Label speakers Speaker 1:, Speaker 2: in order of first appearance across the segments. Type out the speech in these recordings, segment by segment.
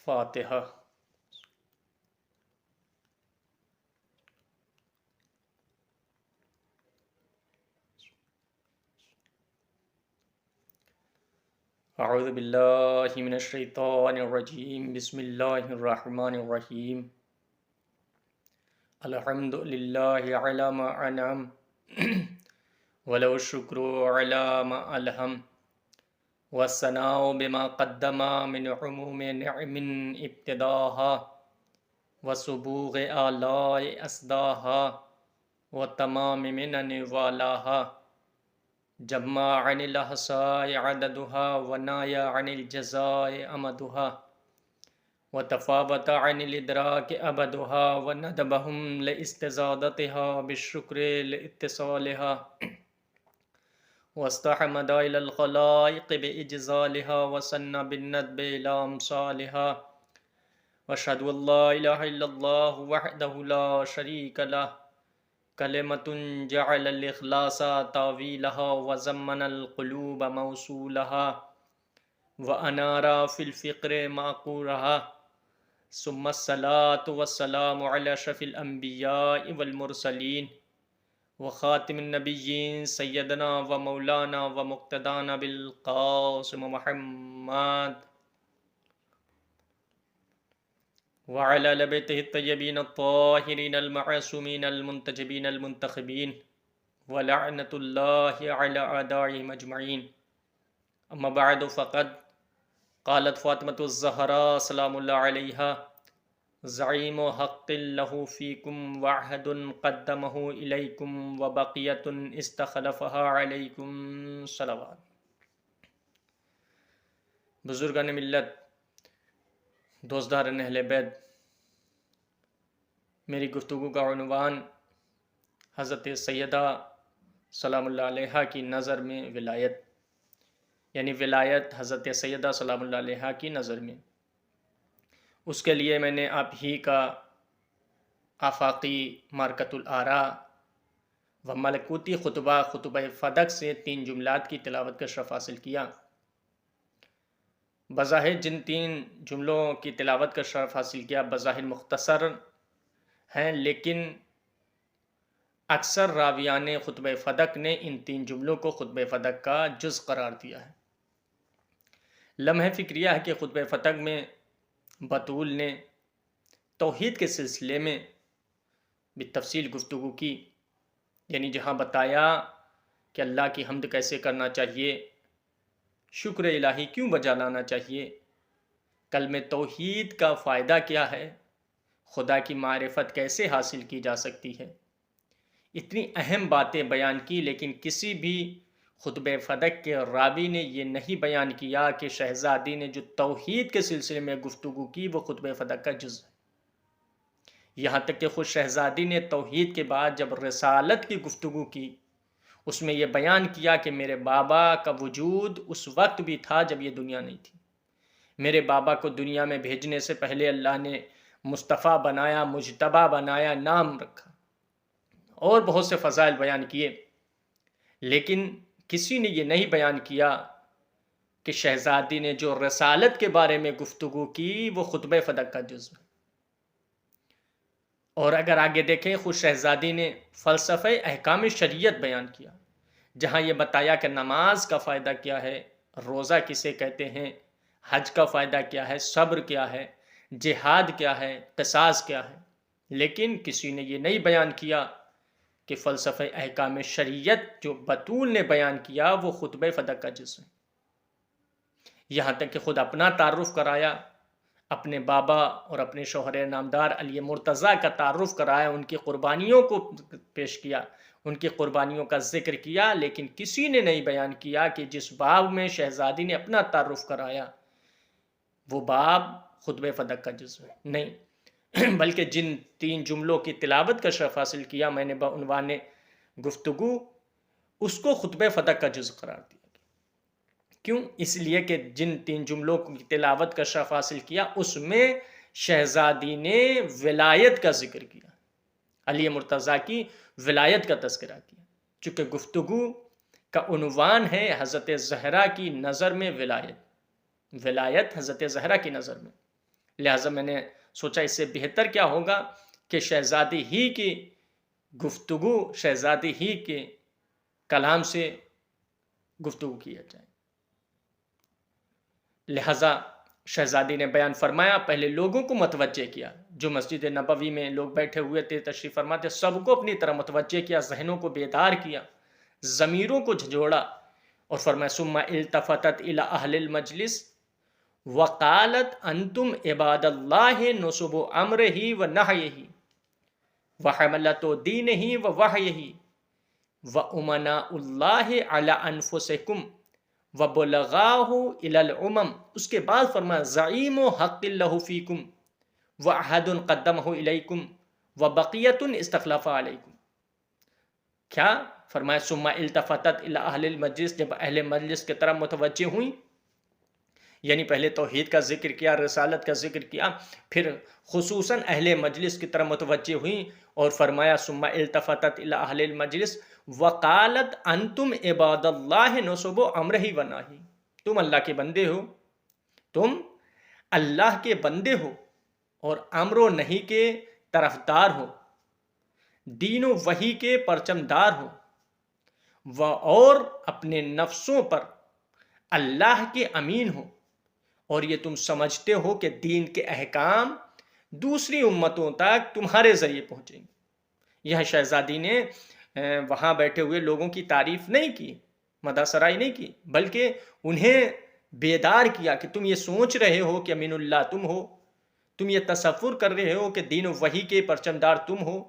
Speaker 1: فاتحہ۔ اعوذ باللہ من الشیطان الرجیم، بسم اللہ الرحمن الرحیم۔ الحمد للہ علی ما انعم ولو الشکر علی ما الہم، والثناء بما قدم من عموم نعم ابتداها وسبوغ آلاء اسداها وتمام منن والاها، جمع عن الاحصاء عددها ونایا عن الجزاء امدها وتفاوت عن الادراک ابدها وندبهم لاستزادتها بالشکر لاتصالها واستحمد الى الخلائق باجزالها وسن بالندب الى امثالها واشهد ان لا اله الا الله وحده لا شريك له کلمۃ جعل الاخلاص تاویلها وزمن القلوب موصولها وانار فی الفقر معقورها، ثم الصلاة والسلام علی اشرف الانبیاء والمرسلین وخاتم النبیین سیدنا و مولانا و مقتدانا بالقاسم محمد وعلى آل بیتہ الطیبین الطاہرین المعصومین المنتجبین المنتخبین ولعنۃ اللہ علی اعدائہم اجمعین۔ اما بعد فقد قالت فاطمۃ الزہراء سلام اللہ علیہا: زعیم حق لہ فیکم وعہد قدمہ الیکم وبقیۃ استخلفہا علیکم صلوات۔ بزرگان ملت، دوستداران اہل بیت، میری گفتگو کا عنوان حضرت سیدہ سلام اللہ علیہا کی نظر میں ولایت، یعنی ولایت حضرت سیدہ سلام اللہ علیہا کی نظر میں۔ اس کے لیے میں نے آپ ہی کا آفاقی مارکۃ الآراء و ملکوتی خطبہ فدق سے 3 جملات کی تلاوت کا شرف حاصل کیا۔ بظاہر جن 3 جملوں کی تلاوت کا شرف حاصل کیا بظاہر مختصر ہیں، لیکن اکثر راویان خطبہ فدق نے ان 3 جملوں کو خطبہ فدق کا جز قرار دیا ہے۔ لمحہ فکریہ ہے کہ خطبہ فدق میں بطول نے توحید کے سلسلے میں بالتفصیل گفتگو کی، یعنی جہاں بتایا کہ اللہ کی حمد کیسے کرنا چاہیے، شکر الہی کیوں بجا لانا چاہیے، کلمہ توحید کا فائدہ کیا ہے، خدا کی معرفت کیسے حاصل کی جا سکتی ہے، اتنی اہم باتیں بیان کی، لیکن کسی بھی خطبہ فدق کے راوی نے یہ نہیں بیان کیا کہ شہزادی نے جو توحید کے سلسلے میں گفتگو کی وہ خطبہ فدق کا جز ہے۔ یہاں تک کہ خود شہزادی نے توحید کے بعد جب رسالت کی گفتگو کی، اس میں یہ بیان کیا کہ میرے بابا کا وجود اس وقت بھی تھا جب یہ دنیا نہیں تھی۔ میرے بابا کو دنیا میں بھیجنے سے پہلے اللہ نے مصطفیٰ بنایا، مجتبیٰ بنایا، نام رکھا اور بہت سے فضائل بیان کیے، لیکن کسی نے یہ نہیں بیان کیا کہ شہزادی نے جو رسالت کے بارے میں گفتگو کی وہ خطبہ فدق کا جزو ہے۔ اور اگر آگے دیکھیں، خود شہزادی نے فلسفہ احکام شریعت بیان کیا، جہاں یہ بتایا کہ نماز کا فائدہ کیا ہے، روزہ کسے کہتے ہیں، حج کا فائدہ کیا ہے، صبر کیا ہے، جہاد کیا ہے، قصاص کیا ہے، لیکن کسی نے یہ نہیں بیان کیا کہ فلسفہ احکام شریعت جو بطول نے بیان کیا وہ خطبہ فدق کا جز ہے۔ یہاں تک کہ خود اپنا تعارف کرایا، اپنے بابا اور اپنے شوہر نامدار علی مرتضیٰ کا تعارف کرایا، ان کی قربانیوں کو پیش کیا، ان کی قربانیوں کا ذکر کیا، لیکن کسی نے نہیں بیان کیا کہ جس باب میں شہزادی نے اپنا تعارف کرایا وہ باب خطبہ فدق کا جز ہے نہیں، بلکہ جن 3 جملوں کی تلاوت کا شرف حاصل کیا میں نے بعنوان گفتگو، اس کو خطبہ فدق کا جز قرار دیا۔ کیوں؟ اس لیے کہ جن 3 جملوں کی تلاوت کا شرف حاصل کیا اس میں شہزادی نے ولایت کا ذکر کیا، علی مرتضیٰ کی ولایت کا تذکرہ کیا، چونکہ گفتگو کا عنوان ہے حضرت زہرا کی نظر میں ولایت، ولایت حضرت زہرا کی نظر میں۔ لہٰذا میں نے سوچا اس سے بہتر کیا ہوگا کہ شہزادی ہی کی گفتگو، شہزادی ہی کے کلام سے گفتگو کیا جائے۔ لہٰذا شہزادی نے بیان فرمایا، پہلے لوگوں کو متوجہ کیا، جو مسجد نبوی میں لوگ بیٹھے ہوئے تھے تشریف فرما تھے، سب کو اپنی طرح متوجہ کیا، ذہنوں کو بیدار کیا، ضمیروں کو جھنجھوڑا، اور فرمایا ثم التفتت الی اہل المجلس وقالت انتم عباد اللہ نصب امرہ ونہیہ وحملۃ دینہ ووحیہ وامناء اللہ علی انفسکم وبلغاہ الی الامم۔ اس کے بعد فرمایا زعیم حق اللہ فیکم وعہد قدمہ الیکم وبقیۃ استخلف علیکم۔ کیا فرمایا ثم التفتت الی اہل المجلس، جب اہل مجلس کی طرف متوجہ ہوئیں، یعنی پہلے توحید کا ذکر کیا، رسالت کا ذکر کیا، پھر خصوصاً اہل مجلس کی طرف متوجہ ہوئیں، اور فرمایا ثم التفتت الی اہل المجلس وقالت انتم عباد اللہ نصب امرہ ونہیہ، تم اللہ کے بندے ہو، تم اللہ کے بندے ہو اور امر و نہی کے طرفدار ہو، دین و وحی کے پرچمدار ہو، اور اپنے نفسوں پر اللہ کے امین ہو، اور یہ تم سمجھتے ہو کہ دین کے احکام دوسری امتوں تک تمہارے ذریعے پہنچیں گے۔ یہ شہزادی نے وہاں بیٹھے ہوئے لوگوں کی تعریف نہیں کی، مدح سرائی نہیں کی، بلکہ انہیں بیدار کیا کہ تم یہ سوچ رہے ہو کہ امین اللہ تم ہو، تم یہ تصور کر رہے ہو کہ دین و وحی کے پرچمدار تم ہو،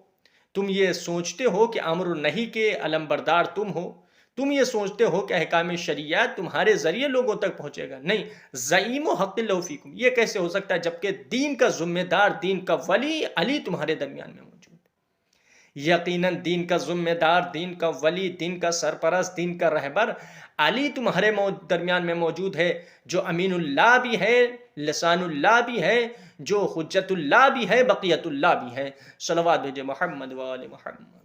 Speaker 1: تم یہ سوچتے ہو کہ امر و نہی کے علمبردار تم ہو، تم یہ سوچتے ہو کہ احکام شریعت تمہارے ذریعے لوگوں تک پہنچے گا۔ نہیں، زعیم و حق اللہ فیکم، یہ کیسے ہو سکتا ہے جبکہ دین کا ذمہ دار، دین کا ولی علی تمہارے درمیان میں موجود ہے۔ یقیناً دین کا ذمہ دار، دین کا ولی، دین کا سرپرست، دین کا رہبر علی تمہارے درمیان میں موجود ہے، جو امین اللہ بھی ہے، لسان اللہ بھی ہے، جو حجت اللہ بھی ہے، بقیت اللہ بھی ہے۔ صلوات بھیجے محمد و آل محمد۔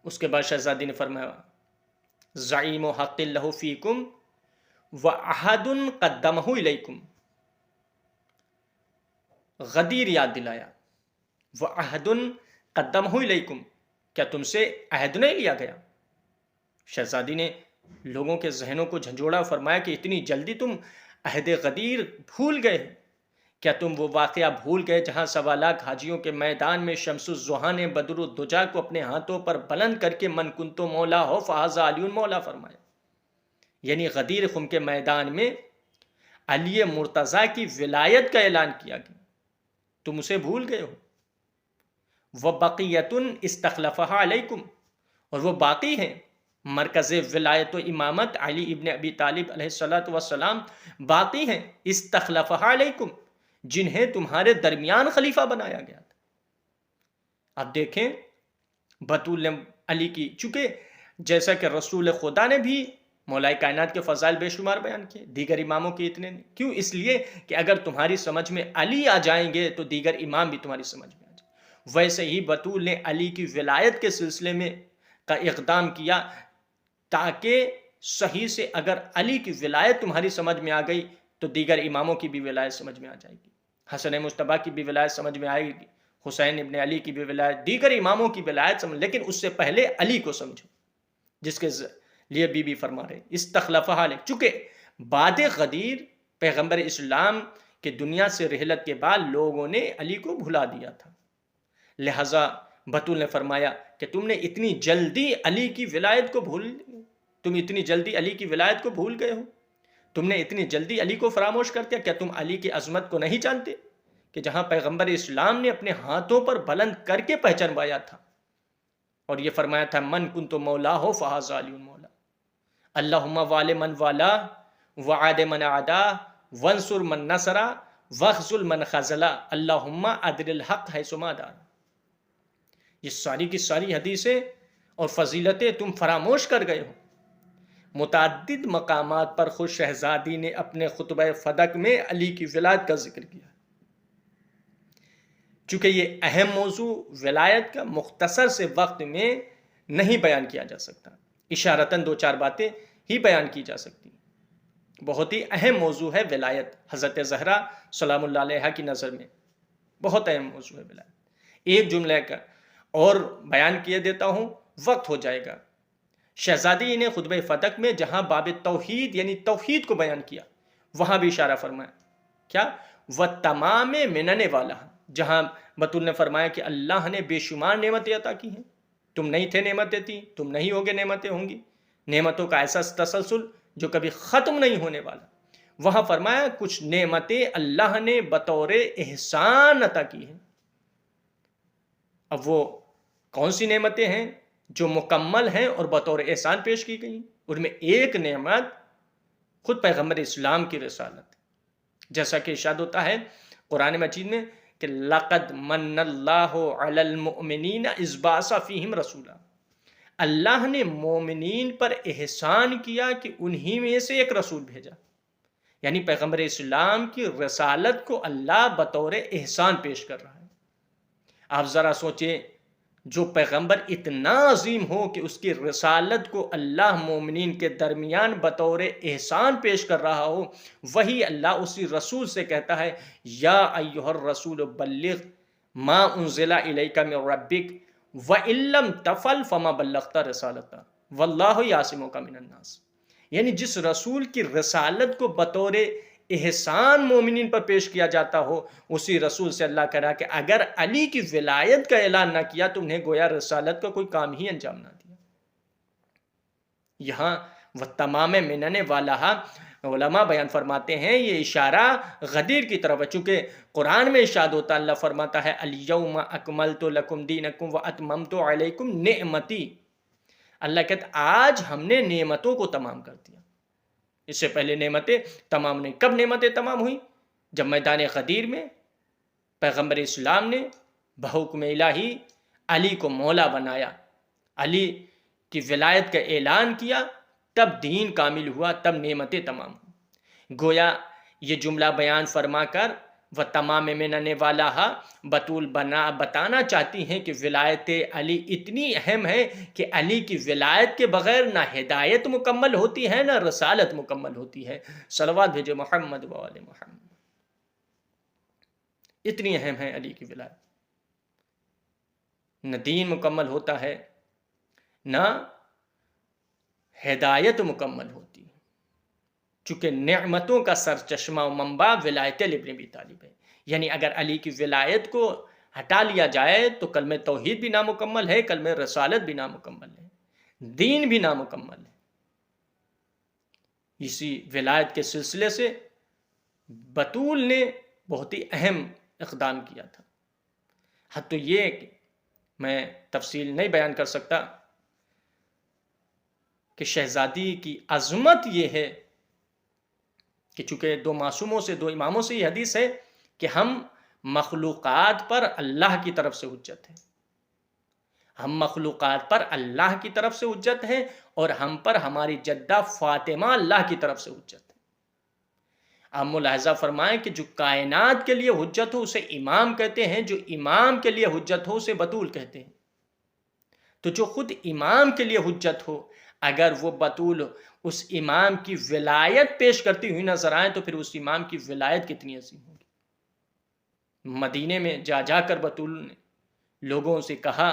Speaker 1: اس کے بعد شہزادی نے فرمایا زعیم حق اللہ فیکم وعہد قدمہ الیکم، غدیر یاد دلایا، وعہد قدمہ الیکم، کیا تم سے عہد نہیں لیا گیا؟ شہزادی نے لوگوں کے ذہنوں کو جھنجھوڑا، فرمایا کہ اتنی جلدی تم عہد غدیر بھول گئے؟ کیا تم وہ واقعہ بھول گئے جہاں 1.25 لاکھ حاجیوں کے میدان میں شمس الضحیٰ نے بدر الدجا کو اپنے ہاتھوں پر بلند کر کے من کنت مولا ہو فہذا علی مولا فرمایا؟ یعنی غدیر خم کے میدان میں علی مرتضیٰ کی ولایت کا اعلان کیا گیا، تم اسے بھول گئے ہو۔ وبقیۃ استخلفہا علیکم، اور وہ باقی ہیں، مرکز ولایت و امامت علی ابن ابی طالب علیہ السلام باقی ہیں، استخلفہا علیکم، جنہیں تمہارے درمیان خلیفہ بنایا گیا تھا۔ اب دیکھیں بطول علی کی، چونکہ جیسا کہ رسول خدا نے بھی مولا کائنات کے فضائل بے شمار بیان کیے، دیگر اماموں کے اتنے نہیں، کیوں؟ اس لیے کہ اگر تمہاری سمجھ میں علی آ جائیں گے تو دیگر امام بھی تمہاری سمجھ میں آ جائیں گے۔ ویسے ہی بطول نے علی کی ولایت کے سلسلے میں کا اقدام کیا، تاکہ صحیح سے اگر علی کی ولایت تمہاری سمجھ میں آ گئی تو دیگر اماموں کی بھی ولایت سمجھ میں آ جائے گی، حسن مجتبیٰ کی بھی ولایت سمجھ میں آئے گی، حسین ابن علی کی بھی ولایت، دیگر اماموں کی ولایت سمجھ، لیکن اس سے پہلے علی کو سمجھو، جس کے لیے بی بی فرما رہے استخلفہا علیہ، چونکہ بعد غدیر پیغمبر اسلام کے دنیا سے رحلت کے بعد لوگوں نے علی کو بھلا دیا تھا، لہٰذا بطول نے فرمایا کہ تم نے اتنی جلدی علی کی ولایت کو تم اتنی جلدی علی کی ولایت کو بھول گئے ہو، تم نے اتنی جلدی علی کو فراموش کر دیا، کیا تم علی کی عظمت کو نہیں جانتے کہ جہاں پیغمبر اسلام نے اپنے ہاتھوں پر بلند کر کے پہچانوایا تھا اور یہ فرمایا تھا من کنت مولا ہو فہذا علی مولا، اللہم وال من والا وعاد من عادا وانصر من نصرا واخذل من خذلا اللہم ادر الحق حیثما دار۔ یہ ساری کی ساری حدیثیں اور فضیلتیں تم فراموش کر گئے ہو۔ متعدد مقامات پر خود شہزادی نے اپنے خطبہ فدق میں علی کی ولایت کا ذکر کیا، چونکہ یہ اہم موضوع ولایت کا مختصر سے وقت میں نہیں بیان کیا جا سکتا، اشارتاً 2-4 باتیں ہی بیان کی جا سکتی، بہت ہی اہم موضوع ہے ولایت. حضرت زہرا سلام اللہ علیہا کی نظر میں بہت اہم موضوع ہے ولایت. ایک جملے کا اور بیان کیے دیتا ہوں، وقت ہو جائے گا. شہزادی نے خطبہ فتق میں جہاں باب توحید یعنی توحید کو بیان کیا، وہاں بھی اشارہ فرمایا کیا؟ وہ تمام منن والا، جہاں بطول نے فرمایا کہ اللہ نے بے شمار نعمتیں عطا کی ہیں، تم نہیں تھے نعمتیں تھی، تم نہیں ہوگے نعمتیں ہوں گی. نعمتوں کا ایسا تسلسل جو کبھی ختم نہیں ہونے والا. وہاں فرمایا کچھ نعمتیں اللہ نے بطور احسان عطا کی ہیں. اب وہ کون سی نعمتیں ہیں جو مکمل ہیں اور بطور احسان پیش کی گئی؟ ان میں ایک نعمت خود پیغمبر اسلام کی رسالت، جیسا کہ ارشاد ہوتا ہے قرآن مجید میں کہ لقد من اللہ علی المؤمنین اذ بعث فیہم رسولا. اللہ نے مومنین پر احسان کیا کہ انہی میں سے ایک رسول بھیجا. یعنی پیغمبر اسلام کی رسالت کو اللہ بطور احسان پیش کر رہا ہے. آپ ذرا سوچیں، جو پیغمبر اتنا عظیم ہو کہ اس کی رسالت کو اللہ مومنین کے درمیان بطور احسان پیش کر رہا ہو، وہی اللہ اسی رسول سے کہتا ہے یا ایھا الرسول بلغ ما انزل الیک من ربک وَإِن لَّمْ تَفْعَلْ فَمَا بَلَّغْتَ رِسَالَتَهُ وَاللَّهُ يَعْصِمُكَ مِنَ النَّاسِ. یعنی جس رسول کی رسالت کو بطور احسان مومنین پر پیش کیا جاتا ہو، اسی رسول سے اللہ کہہ رہا کہ اگر علی کی ولایت کا اعلان نہ کیا تم نے گویا رسالت کا کوئی کام ہی انجام نہ دیا. یہاں وہ تمام منن والا علماء بیان فرماتے ہیں یہ اشارہ غدیر کی طرف ہے، چونکہ قرآن میں ارشاد ہوتا اللہ فرماتا ہے الیوم اکملت لکم دینکم واتممت علیکم نعمتی. اللہ کہتا آج ہم نے نعمتوں کو تمام کر دیا. اس سے پہلے نعمتیں تمام نہیں. کب نعمتیں تمام ہوئی؟ جب میدان غدیر میں پیغمبر اسلام نے بحکم الہی علی کو مولا بنایا، علی کی ولایت کا اعلان کیا، تب دین کامل ہوا، تب نعمتیں تمام ہوئی. گویا یہ جملہ بیان فرما کر وہ تمام منن والا بطول بتانا چاہتی ہیں کہ ولایت علی اتنی اہم ہے کہ علی کی ولایت کے بغیر نہ ہدایت مکمل ہوتی ہے نہ رسالت مکمل ہوتی ہے. صلوات بھیجے محمد و آل محمد. اتنی اہم ہے علی کی ولایت. نہ دین مکمل ہوتا ہے نہ ہدایت مکمل ہوتی ہے، چونکہ نعمتوں کا سرچشمہ و منبع ولایت علی بن ابی طالب ہے. یعنی اگر علی کی ولایت کو ہٹا لیا جائے تو کلمہ توحید بھی نامکمل ہے، کلمہ رسالت بھی نامکمل ہے، دین بھی نامکمل ہے. اسی ولایت کے سلسلے سے بطول نے بہت ہی اہم اقدام کیا تھا. حد تو یہ کہ میں تفصیل نہیں بیان کر سکتا کہ شہزادی کی عظمت یہ ہے کہ چونکہ دو معصوموں سے، دو اماموں سے یہ حدیث ہے کہ ہم مخلوقات پر اللہ کی طرف سے حجت ہیں. ہم مخلوقات پر اللہ کی طرف سے حجت ہیں اور ہم پر ہماری جدہ فاطمہ اللہ کی طرف سے حجت ہے. آپ ملاحظہ فرمائیں کہ جو کائنات کے لیے حجت ہو اسے امام کہتے ہیں، جو امام کے لیے حجت ہو اسے بطول کہتے ہیں. تو جو خود امام کے لیے حجت ہو، اگر وہ بطول اس امام کی ولایت پیش کرتی ہوئی نظر آئے تو پھر اس امام کی ولایت کتنی عظیم ہوگی. مدینے میں جا کر بطول نے لوگوں سے کہا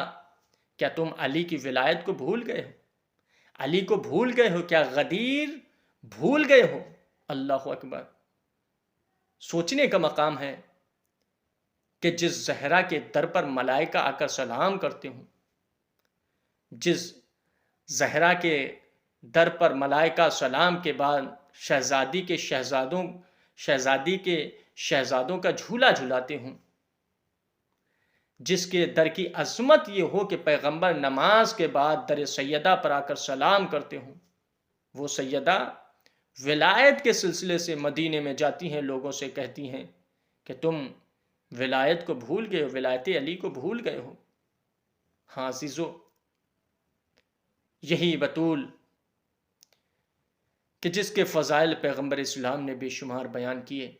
Speaker 1: کیا تم علی کی ولایت کو بھول گئے ہو؟ علی کو بھول گئے ہو؟ کیا غدیر بھول گئے ہو؟ اللہ اکبر. سوچنے کا مقام ہے کہ جس زہرا کے در پر ملائکہ آ کر سلام کرتے ہوں، جس زہرا کے در پر ملائکہ سلام کے بعد شہزادی کے شہزادوں کا جھولا جھلاتے ہوں، جس کے در کی عظمت یہ ہو کہ پیغمبر نماز کے بعد در سیدہ پر آ کر سلام کرتے ہوں، وہ سیدہ ولایت کے سلسلے سے مدینے میں جاتی ہیں، لوگوں سے کہتی ہیں کہ تم ولایت کو بھول گئے ہو، ولایت علی کو بھول گئے ہو. ہاں عزیزو، یہی بطول کہ جس کے فضائل پیغمبر اسلام نے بے شمار بیان کیے،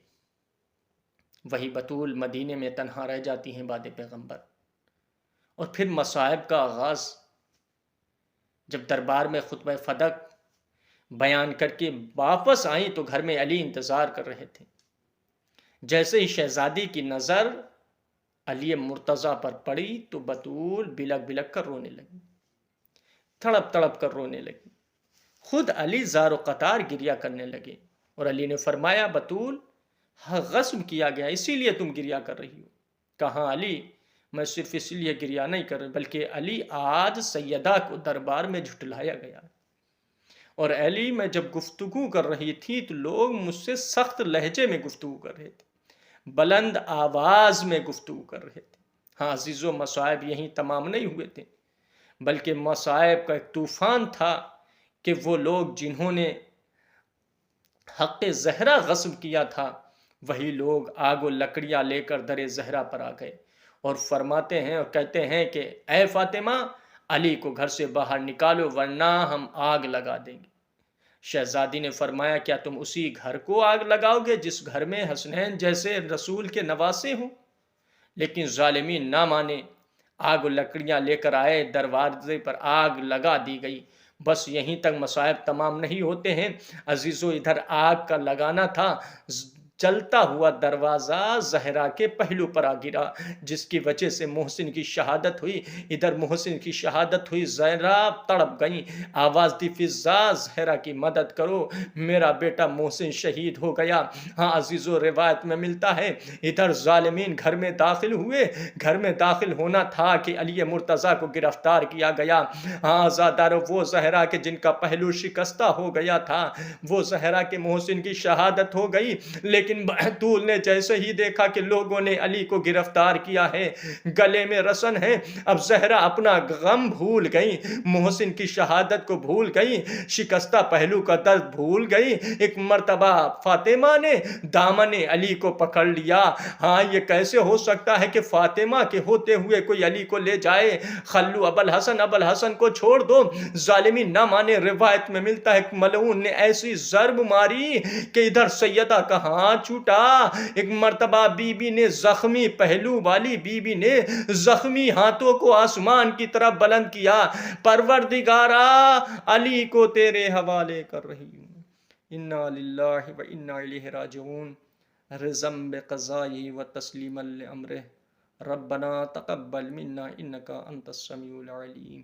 Speaker 1: وہی بطول مدینے میں تنہا رہ جاتی ہیں بعد پیغمبر. اور پھر مصائب کا آغاز، جب دربار میں خطبہ فدق بیان کر کے واپس آئیں تو گھر میں علی انتظار کر رہے تھے۔ جیسے ہی شہزادی کی نظر علی مرتضیٰ پر پڑی تو بطول بلک بلک کر رونے لگی، تڑپ تڑپ کر رونے لگی۔ خود علی زار و قطار گریا کرنے لگے اور علی نے فرمایا بطول غصب کیا گیا اسی لیے تم گریا کر رہی ہو۔ کہاں علی، میں صرف اس لیے گریا نہیں کر رہی بلکہ علی آج سیدہ کو دربار میں جھٹلایا گیا، اور علی میں جب گفتگو کر رہی تھی تو لوگ مجھ سے سخت لہجے میں گفتگو کر رہے تھے، بلند آواز میں گفتگو کر رہے تھے۔ ہاں عزیزو، مصائب یہیں تمام نہیں ہوئے تھے، بلکہ مصائب کا ایک طوفان تھا کہ وہ لوگ جنہوں نے حق زہرا غصب کیا تھا وہی لوگ آگ و لکڑیاں لے کر در زہرا پر آ گئے اور فرماتے ہیں اور کہتے ہیں کہ اے فاطمہ، علی کو گھر سے باہر نکالو ورنہ ہم آگ لگا دیں گے۔ شہزادی نے فرمایا کیا تم اسی گھر کو آگ لگاؤ گے جس گھر میں حسنین جیسے رسول کے نواسے ہوں؟ لیکن ظالمین نہ مانے، آگ و لکڑیاں لے کر آئے، دروازے پر آگ لگا دی گئی۔ بس یہیں تک مصائب تمام نہیں ہوتے ہیں عزیزو، ادھر آگ کا لگانا تھا، جلتا ہوا دروازہ زہرا کے پہلو پر آ گرا جس کی وجہ سے محسن کی شہادت ہوئی۔ ادھر محسن کی شہادت ہوئی، زہرا تڑپ گئی، آواز دی فضا زہرا کی مدد کرو، میرا بیٹا محسن شہید ہو گیا۔ ہاں عزیزو، روایت میں ملتا ہے ادھر ظالمین گھر میں داخل ہوئے، گھر میں داخل ہونا تھا کہ علی مرتضیٰ کو گرفتار کیا گیا۔ ہاں عزادارو، وہ زہرا کے جن کا پہلو شکستہ ہو گیا تھا، وہ زہرا کے محسن کی شہادت ہو گئی، لیکن بطول نے جیسے ہی دیکھا کہ لوگوں نے علی کو گرفتار کیا ہے، گلے میں رسن ہے، اب زہرا اپنا غم بھول گئی، محسن کی شہادت کو بھول گئی، شکستہ پہلو کا درد بھول گئی۔ ایک مرتبہ فاطمہ نے دامن علی کو پکڑ لیا۔ ہاں یہ کیسے ہو سکتا ہے کہ فاطمہ کے ہوتے ہوئے کوئی علی کو لے جائے؟ خلو ابوالحسن، ابوالحسن کو چھوڑ دو، ظالمین نہ مانے۔ روایت میں ملتا ہے کہ ملعون نے ایسی ضرب ماری کہ ادھر سیدہ کا ہاتھ چھوٹا۔ ایک مرتبہ بی بی نے زخمی پہلو والی بی بی نے زخمی ہاتھوں کو آسمان کی طرف بلند کیا، پروردگارا علی کو تیرے حوالے کر رہی ہوں، انا للہ و انا الیہ راجعون، رضم بقضائہ و تسلیما لامرہ، ربنا تقبل منا انک انت السمیع العلیم۔